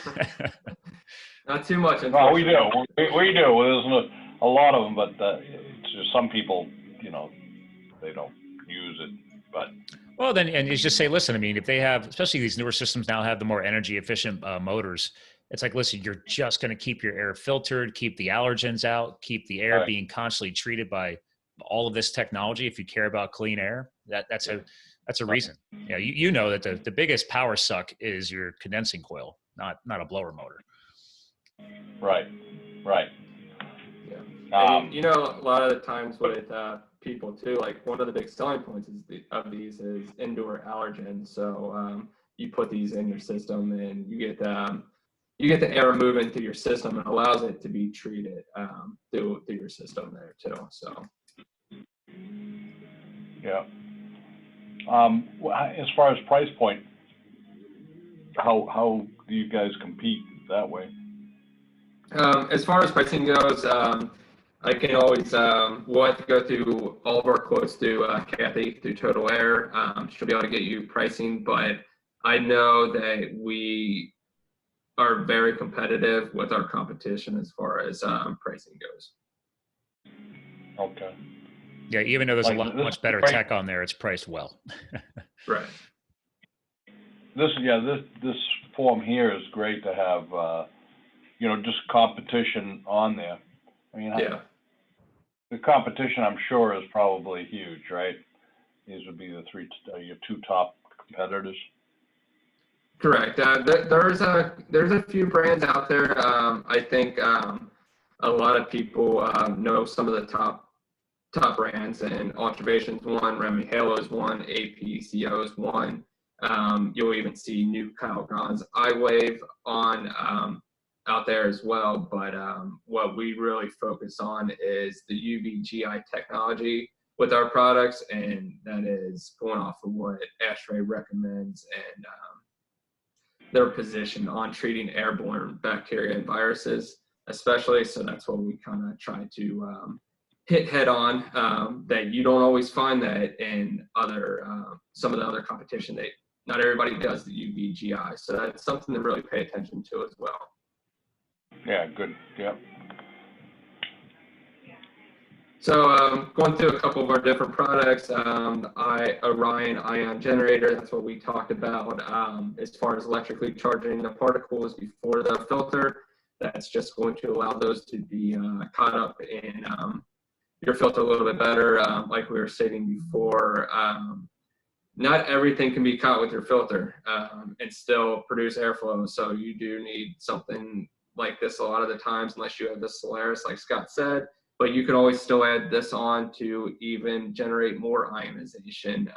Not too much. Well, we do. We do. There's a lot of them, but it's just some people, you know, they don't use it. But well, then, and you just say, listen, I mean, if they have, especially these newer systems now have the more energy efficient motors, it's like, listen, you're just going to keep your air filtered, keep the allergens out, keep the air being constantly treated by all of this technology. If you care about clean air, that's a reason. Yeah, you know that the biggest power suck is your condensing coil, not a blower motor. Right. Yeah. And, you know, a lot of the times with people too, like one of the big selling points of these is indoor allergens. So you put these in your system and you get the air moving through your system and allows it to be treated through your system there too. So. Yeah. As far as price point, how do you guys compete that way? As far as pricing goes, I can always we'll have to go through all of our quotes through Kathy through Total Air. She'll be able to get you pricing, but I know that we are very competitive with our competition as far as pricing goes. Okay. Yeah, even though there's a lot much better tech on there, it's priced well. Right. This form here is great to have, you know, just competition on there. I mean, yeah. The competition, I'm sure, is probably huge, right? These would be the your 2 top competitors. Correct. There's a few brands out there. I think a lot of people know some of the top brands, and Ultravation's one, Remy Halo's one, APCO's one. You'll even see new Calgon's iWave on out there as well. But what we really focus on is the UV-GI technology with our products, and that is going off of what Stre recommends and their position on treating airborne bacteria and viruses, especially. So that's what we kind of try to hit head on, that you don't always find that in other some of the other competition. That not everybody does the UV-GI, so that's something to really pay attention to as well. Yeah, good. Yeah. So going through a couple of our different products, Orion ion generator, that's what we talked about as far as electrically charging the particles before the filter. That's just going to allow those to be caught up in your filter a little bit better. Like we were stating before, not everything can be caught with your filter and still produce airflow. So you do need something like this a lot of the times, unless you have the Solaris, like Scott said. But you can always still add this on to even generate more ionization,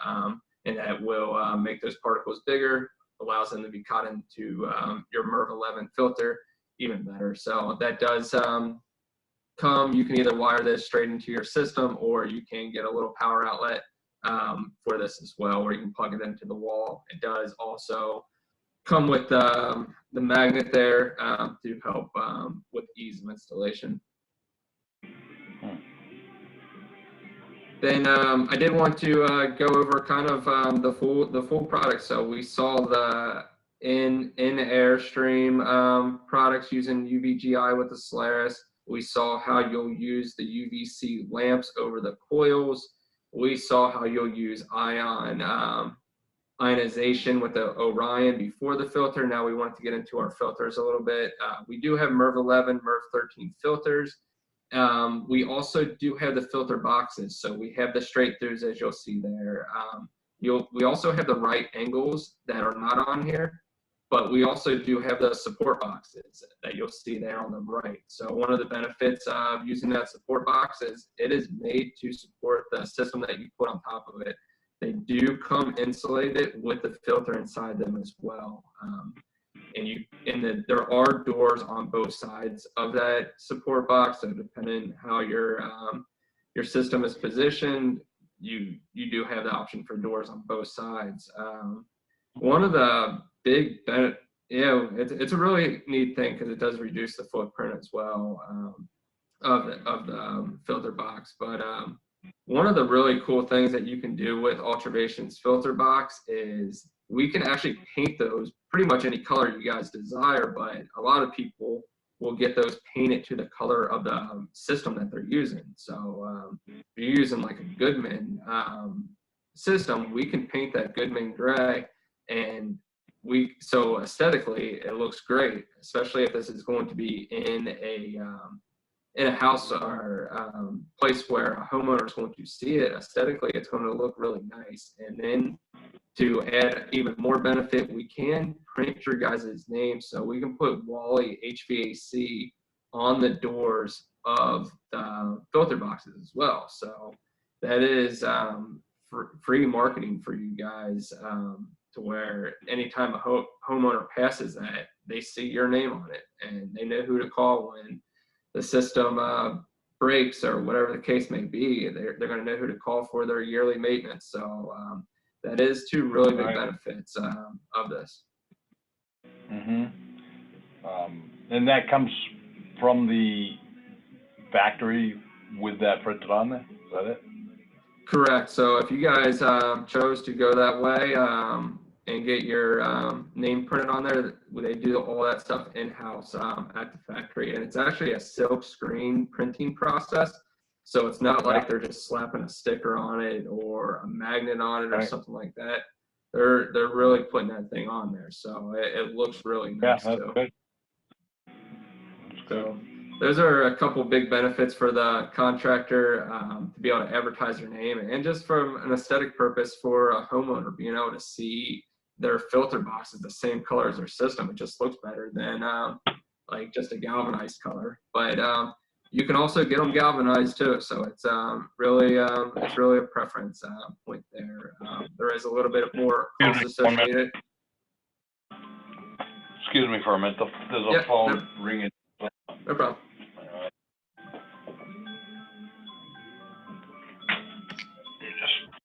and that will make those particles bigger, allows them to be caught into your MERV 11 filter even better. So that does you can either wire this straight into your system, or you can get a little power outlet for this as well, where you can plug it into the wall. It does also come with the magnet there to help with ease of installation. Then I did want to go over kind of the full product. So we saw the in Airstream products using UV-GI with the Solaris. We saw how you'll use the UVC lamps over the coils. We saw how you'll use ion ionization with the Orion before the filter. Now we wanted to get into our filters a little bit. We do have MERV 11, MERV 13 filters. We also do have the filter boxes. So we have the straight throughs, as you'll see there. We also have the right angles that are not on here, but we also do have the support boxes that you'll see there on the right. So one of the benefits of using that support box is it is made to support the system that you put on top of it. They do come insulated with the filter inside them as well. There are doors on both sides of that support box, so depending how your system is positioned, you do have the option for doors on both sides. One of the big it's a really neat thing because it does reduce the footprint as well of the filter box. But one of the really cool things that you can do with Ultravation's filter box is we can actually paint those pretty much any color you guys desire, but a lot of people will get those painted to the color of the system that they're using. So if you're using like a Goodman system, we can paint that Goodman gray, and so aesthetically it looks great, especially if this is going to be in a house or place where a homeowner is going to see it. Aesthetically, it's going to look really nice. And then to add even more benefit, we can print your guys' names. So we can put Walley HVAC on the doors of the filter boxes as well. So that is free marketing for you guys, to where anytime a homeowner passes that, they see your name on it and they know who to call when the system breaks or whatever the case may be. They're going to know who to call for their yearly maintenance. So that is two really big benefits of this. And that comes from the factory with that printed on there? Is that it? Correct. So if you guys chose to go that way and get your name printed on there, they do all that stuff in-house at the factory. And it's actually a silk screen printing process. So it's not like they're just slapping a sticker on it or a magnet on it or something like that. They're really putting that thing on there. So it looks really nice. Yeah, that's good. So those are a couple big benefits for the contractor, to be able to advertise their name, and just from an aesthetic purpose for a homeowner, being able to see their filter box is the same color as their system. It just looks better than like just a galvanized color. But you can also get them galvanized too, so it's really a preference point there. There is a little bit more cost associated. Excuse me for a minute. There's a phone ringing. No problem.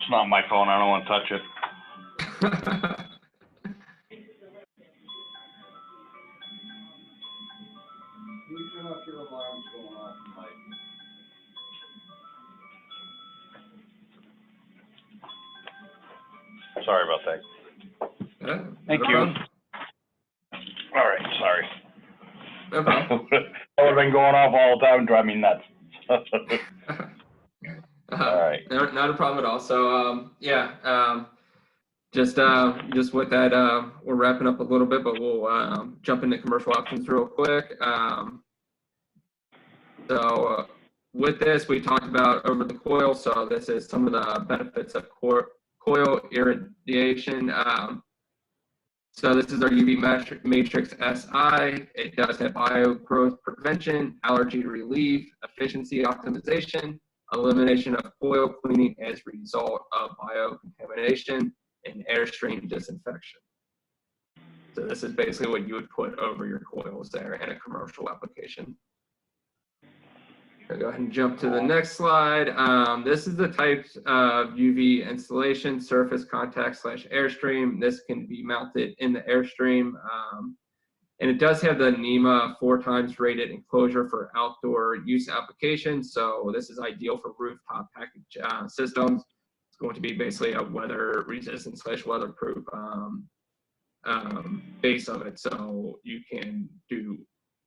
It's not my phone. I don't want to touch it. You turn off your alarms going off, Mike. Sorry about that. Thank you. Problem. All right, sorry. No problem. That would have been going off all the time, drive me nuts. All right. Not a problem at all. So just with that, we're wrapping up a little bit, but we'll jump into commercial options real quick. So with this, we talked about over the coil. So this is some of the benefits of coil irradiation. So this is our UV matrix SI. It does have bio growth prevention, allergy relief, efficiency optimization, elimination of coil cleaning as a result of biocontamination, and airstream disinfection. So this is basically what you would put over your coils there in a commercial application. I'll go ahead and jump to the next slide. This is the types of UV installation, surface contact / airstream. This can be mounted in the airstream. And it does have the NEMA 4x rated enclosure for outdoor use applications. So this is ideal for rooftop package systems. It's going to be basically a weather resistant / weatherproof base of it. So you can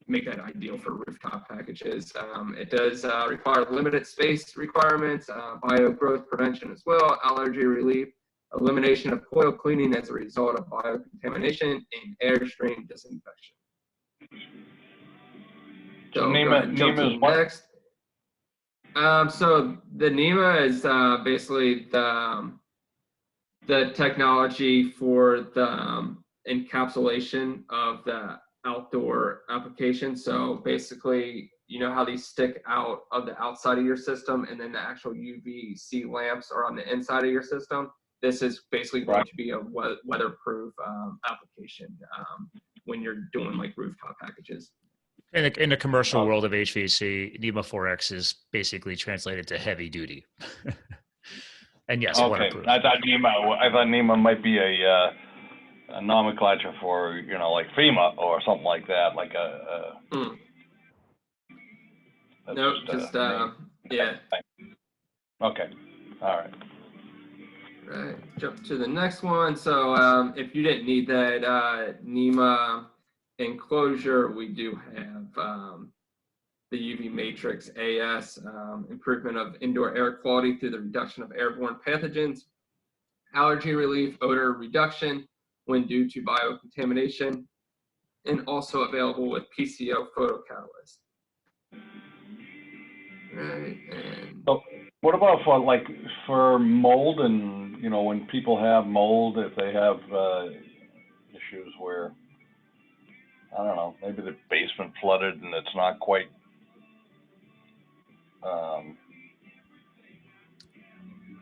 make that ideal for rooftop packages. It does require limited space requirements, bio growth prevention as well, allergy relief, elimination of coil cleaning as a result of biocontamination, and airstream disinfection. So go NEMA, ahead and jump to NEMA the is what? next. So the NEMA is basically the technology for the encapsulation of the outdoor application. So basically, you know how these stick out of the outside of your system, and then the actual UVC lamps are on the inside of your system. This is basically going to be a weatherproof application when you're doing like rooftop packages. In the commercial world of HVAC, NEMA 4X is basically translated to heavy duty. And yes, Okay, waterproof. I thought NEMA might be a nomenclature for, you know, like FEMA or something like that, like No, yeah. Okay, all right. Right, jump to the next one. So if you didn't need that NEMA enclosure, we do have the UV Matrix AS, improvement of indoor air quality through the reduction of airborne pathogens, allergy relief, odor reduction when due to biocontamination, and also available with PCO photocatalyst. Right, and So what about for mold, and, you know, when people have mold, if they have issues where, I don't know, maybe the basement flooded and it's not quite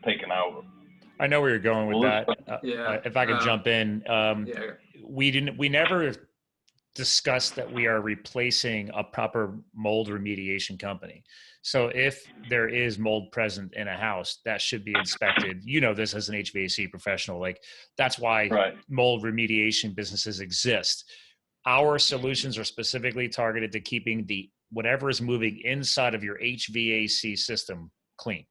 taken out. I know where you're going with that. If I could jump in, we never discussed that we are replacing a proper mold remediation company. So if there is mold present in a house, that should be inspected. You know this as an HVAC professional. Like, that's why mold remediation businesses exist. Our solutions are specifically targeted to keeping whatever is moving inside of your HVAC system clean,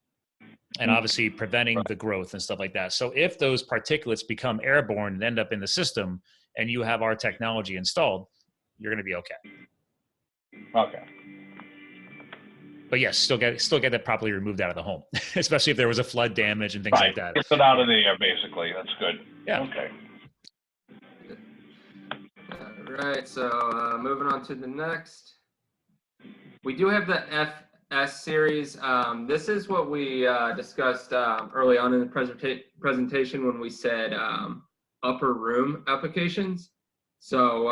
and obviously preventing the growth and stuff like that. So if those particulates become airborne and end up in the system, and you have our technology installed, you're going to be okay. Okay. But yes, still get that properly removed out of the home, especially if there was a flood damage and things like that. Get it out of the air, basically. That's good. Yeah. Okay. All right, so moving on to the next. We do have the FS series. This is what we discussed early on in the presentation when we said upper room applications. So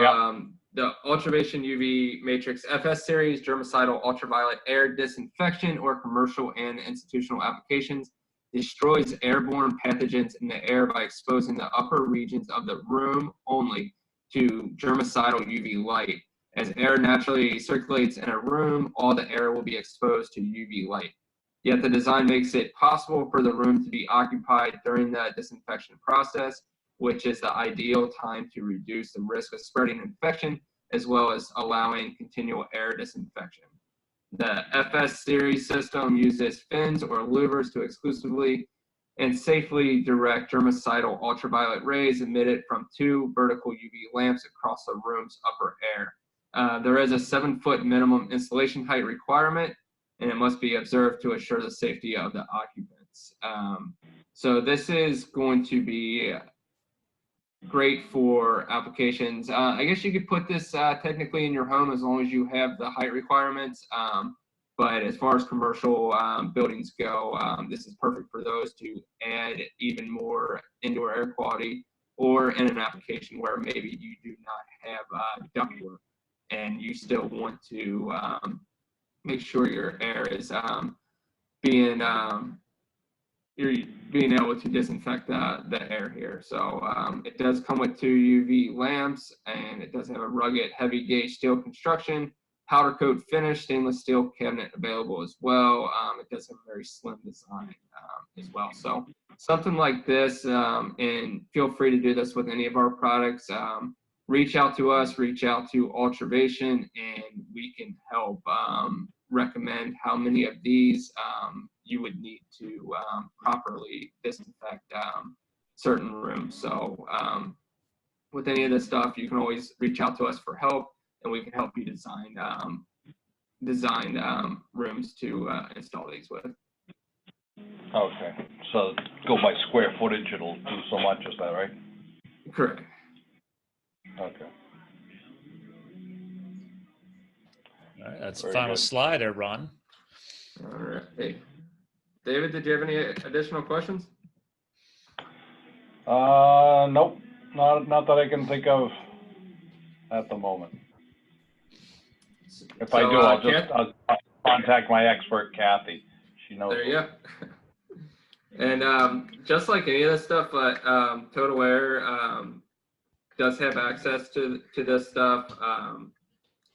the Ultravation UV Matrix FS series, germicidal ultraviolet air disinfection or commercial and institutional applications, destroys airborne pathogens in the air by exposing the upper regions of the room only to germicidal UV light. As air naturally circulates in a room, all the air will be exposed to UV light. Yet the design makes it possible for the room to be occupied during the disinfection process, which is the ideal time to reduce the risk of spreading infection, as well as allowing continual air disinfection. The FS series system uses fins or louvers to exclusively and safely direct germicidal ultraviolet rays emitted from 2 vertical UV lamps across the room's upper air. There is a 7-foot minimum installation height requirement, and it must be observed to assure the safety of the occupants. So this is going to be great for applications. I guess you could put this technically in your home as long as you have the height requirements. But as far as commercial buildings go, this is perfect for those to add even more indoor air quality, or in an application where maybe you do not have ductwork and you still want to make sure your air is you're being able to disinfect the air here. So it does come with 2 UV lamps, and it does have a rugged heavy gauge steel construction, powder coat finish, stainless steel cabinet available as well. It does have a very slim design as well. So something like this, and feel free to do this with any of our products. Reach out to us, reach out to Ultravation, and we can help recommend how many of these you would need to properly disinfect certain rooms. So with any of this stuff, you can always reach out to us for help, and we can help you design rooms to install these with. Okay, so go by square footage, it'll do so much, is that right? Correct. Okay. All right, that's the Very final good. slide there, Ron. All right. Hey, David, did you have any additional questions? Nope, not that I can think of at the moment. If I do, I'll contact my expert, Kathy. She knows. There you go. And just like any of this stuff, but Total Air does have access to this stuff.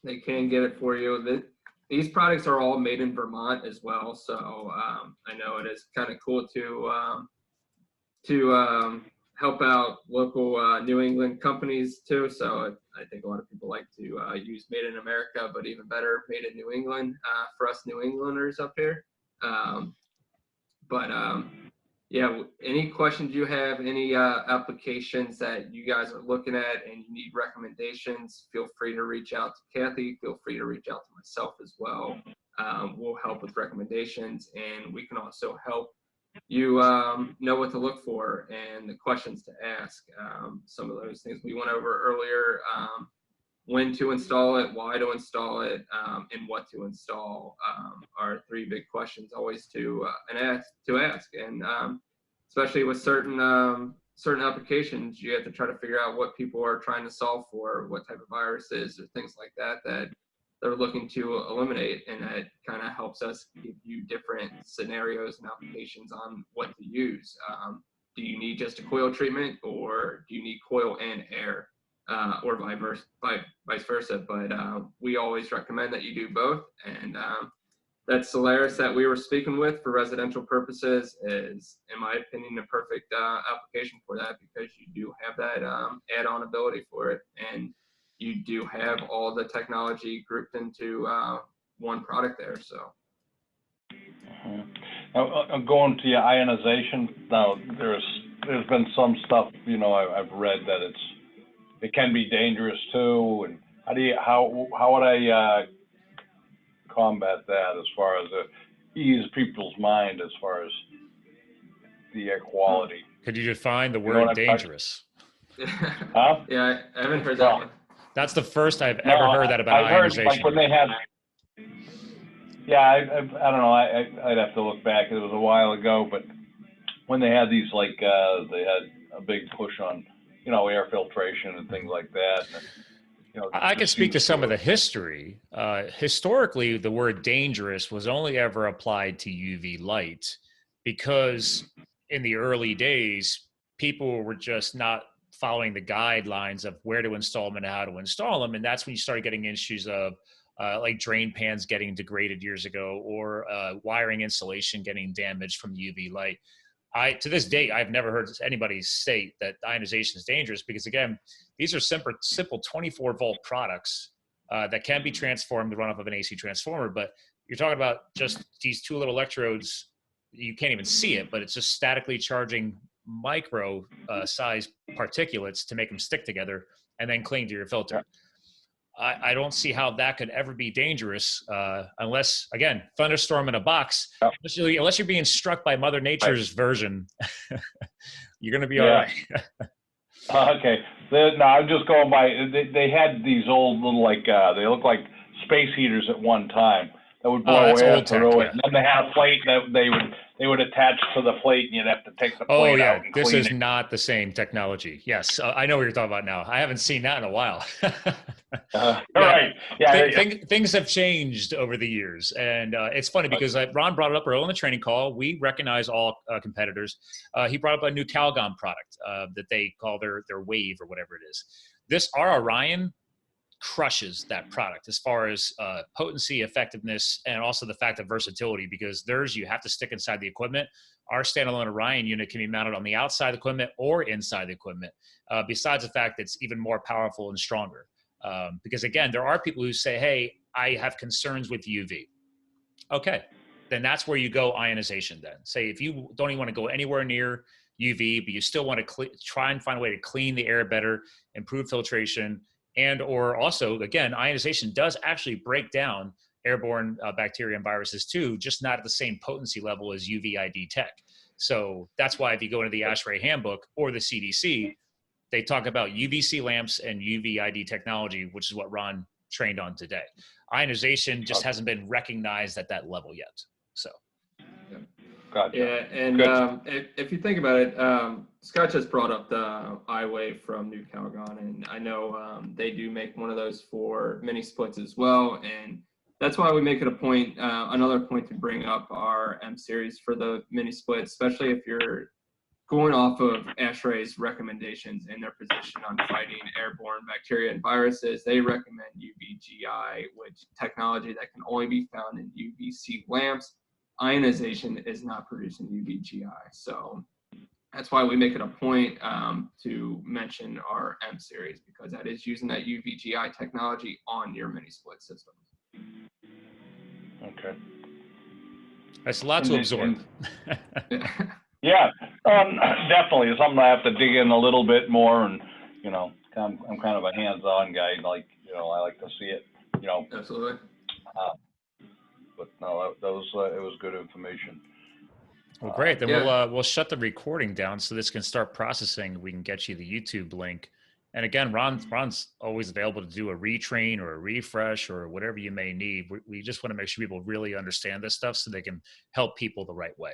They can get it for you. These products are all made in Vermont as well, so I know it is kind of cool to help out local New England companies too. So I think a lot of people like to use Made in America, but even better, Made in New England for us New Englanders up here. Yeah, any questions you have, any applications that you guys are looking at and you need recommendations, feel free to reach out to Kathy, feel free to reach out to myself as well. We'll help with recommendations, and we can also help you know what to look for and the questions to ask. Some of those things we went over earlier, when to install it, why to install it, and what to install are three big questions always to ask. And especially with certain applications, you have to try to figure out what people are trying to solve for, what type of viruses or things like that they're looking to eliminate, and that kind of helps us give you different scenarios and applications on what to use. Do you need just a coil treatment, or do you need coil and air? Or vice versa, but we always recommend that you do both. And that Solaris that we were speaking with for residential purposes is, in my opinion, the perfect application for that, because you do have that add-on ability for it, and you do have all the technology grouped into one product there. So. Now, I'm going to your ionization. Now, there's been some stuff, I've read that it can be dangerous too. And how would I combat that as far as ease people's mind as far as the air quality? Could you define the word dangerous? Huh? Yeah, I haven't heard that one. That's the first I've ever heard that about ionization. Heard, like, when they had. Yeah, I don't know. I'd have to look back. It was a while ago, but when they had these, like, they had a big push on, air filtration and things like that. And, I could speak to some of the history. Historically, the word dangerous was only ever applied to UV light, because in the early days, people were just not following the guidelines of where to install them and how to install them. And that's when you started getting issues of like drain pans getting degraded years ago, or wiring insulation getting damaged from UV light. To this day, I've never heard anybody say that ionization is dangerous, because again, these are simple 24-volt products that can be transformed to run off of an AC transformer. But you're talking about just these two little electrodes. You can't even see it, but it's just statically charging micro size particulates to make them stick together and then cling to your filter. I don't see how that could ever be dangerous unless, again, thunderstorm in a box. Unless you're being struck by Mother Nature's version, you're going to be all right. Okay. No, I'm just going by. They had these old little, like, they look like space heaters at one time that would blow air through it. And then they had a plate that they would attach to the plate, and you'd have to take the plate out and this clean is it. not the same technology. Yes, I know what you're talking about now. I haven't seen that in a while. Right. Yeah. Things have changed over the years, and it's funny because Ron brought it up early in the training call. We recognize all competitors. He brought up a new Calgon product that they call their Wave or whatever it is. Our Orion crushes that product as far as potency, effectiveness, and also the fact of versatility, because you have to stick inside the equipment. Our standalone Orion unit can be mounted on the outside of the equipment or inside the equipment, besides the fact that it's even more powerful and stronger. Because again, there are people who say, hey, I have concerns with UV. Okay, then that's where you go ionization then. Say if you don't even want to go anywhere near UV, but you still want to try and find a way to clean the air better, improve filtration, and or also, again, ionization does actually break down airborne bacteria and viruses too, just not at the same potency level as UVID tech. So that's why if you go into the ASHRAE handbook or the CDC, they talk about UVC lamps and UVID technology, which is what Ron trained on today. Ionization just hasn't been recognized at that level yet. So. Gotcha. Yeah, and if you think about it, Scott just brought up the iWave from New Calgon, and I know they do make one of those for mini splits as well, and that's why we make it a point, another point to bring up our M series for the mini split, especially if you're going off of ASHRAE's recommendations in their position on fighting airborne bacteria and viruses. They recommend UVGI, which technology that can only be found in UVC lamps. Ionization is not producing UVGI. So that's why we make it a point to mention our M series, because that is using that UVGI technology on your mini split system. Okay. That's a lot to absorb. Yeah, definitely. It's something I have to dig in a little bit more, and you know, I'm kind of a hands-on guy. Like, you know, I like to see it. You know. Absolutely. But no, it was good information. Well, great. Then Yeah. we'll shut the recording down so this can start processing. We can get you the YouTube link. And again, Ron's always available to do a retrain or a refresh or whatever you may need. We just want to make sure people really understand this stuff so they can help people the right way.